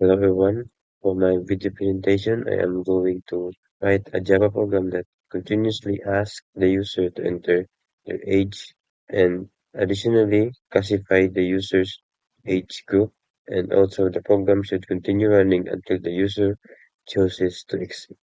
Hello everyone. For my video presentation, I am going to write a Java program that continuously asks the user to enter their age and additionally classify the user's age group, and also the program should continue running until the user chooses to exit.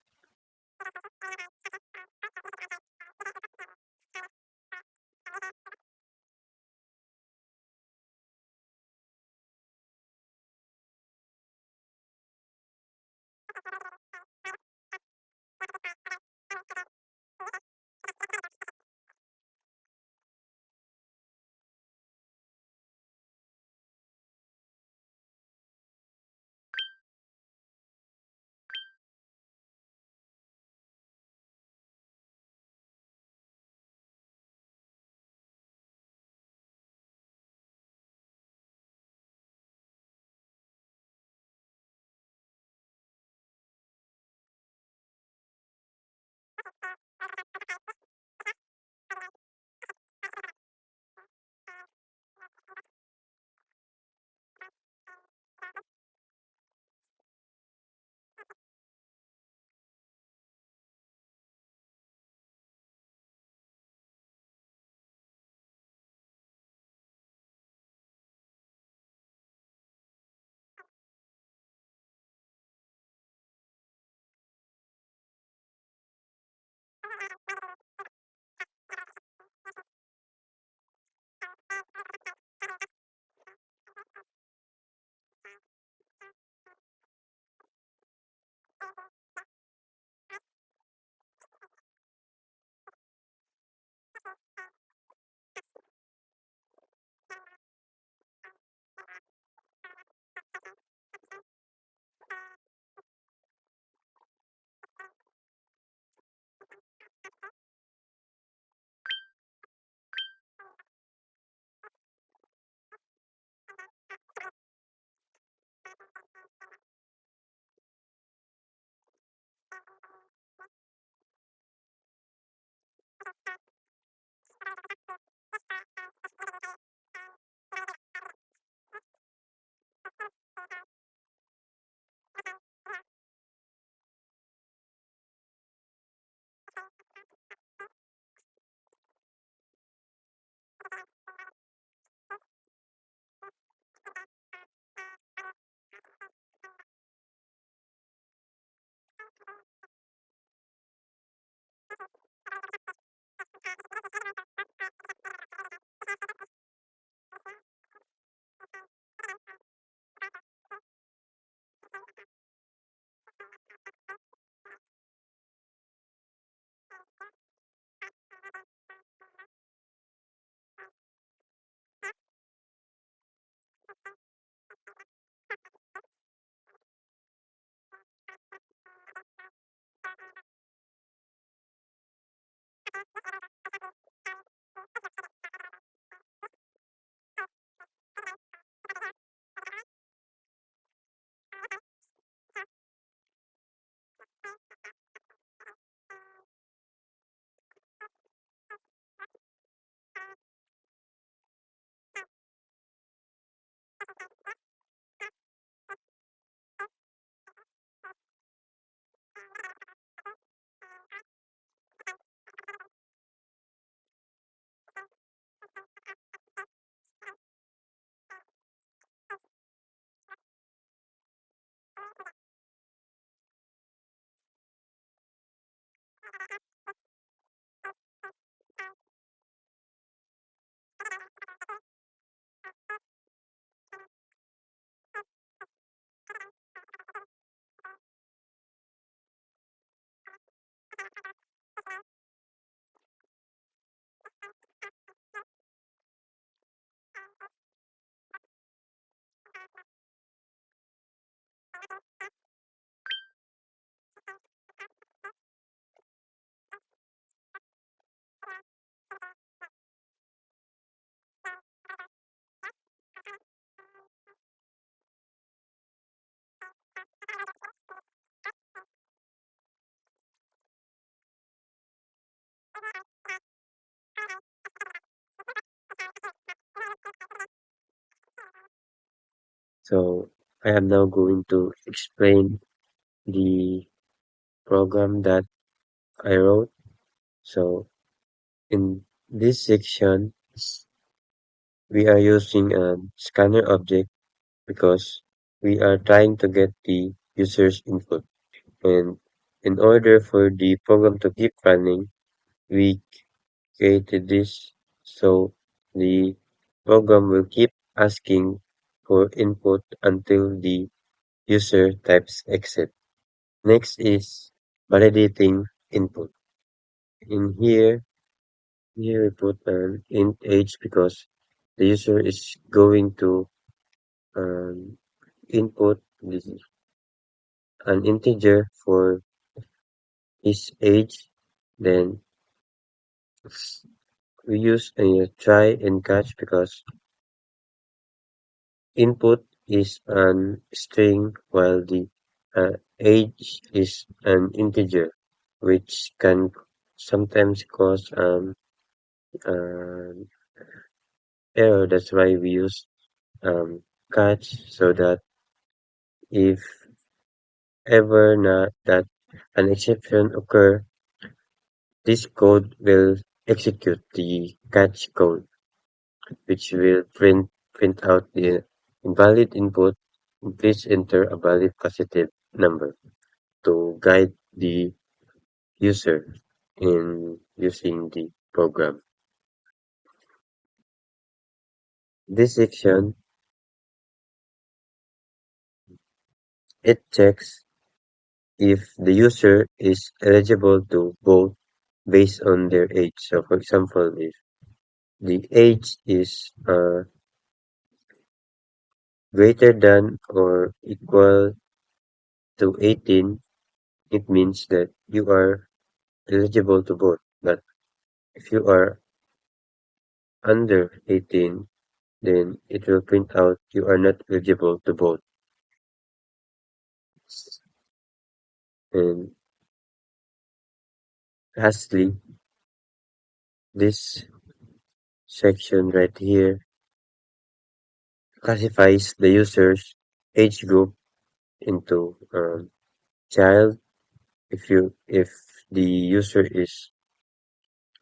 So I am now going to explain the program that I wrote. So in this section, we are using a scanner object because we are trying to get the user's input. And in order for the program to keep running, we created this so the program will keep asking for input until the user types exit. Next is validating input. In here we put an int age because the user is going to um, input an integer for his age. Then we use a try and catch because input is an string while the age is an integer, which can sometimes cause an error. That's why we use catch so that if ever not that an exception occur, this code will execute the catch code, which will print out the invalid input. Please enter a valid positive number to guide the user in using the program. This section, it checks if the user is eligible to vote based on their age. So for example, if the age is greater than or equal to 18, it means that you are eligible to vote. But if you are under 18, then it will print out you are not eligible to vote. And lastly, this section right here classifies the user's age group into child if the user is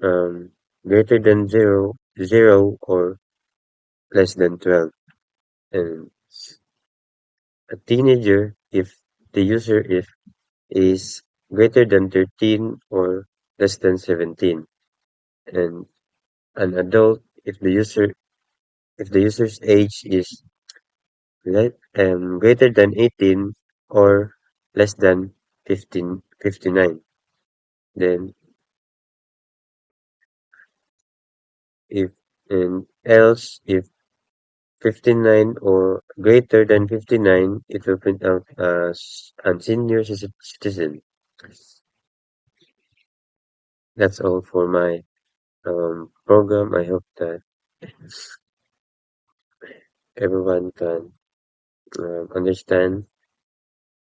um, greater than zero or less than 12, and a teenager if the user is greater than 13 or less than 17, and an adult if the user's age is greater than 18 or less than 59. Then if and else if 59 or greater than 59, it will print out as a senior citizen. That's all for my program. I hope that everyone can understand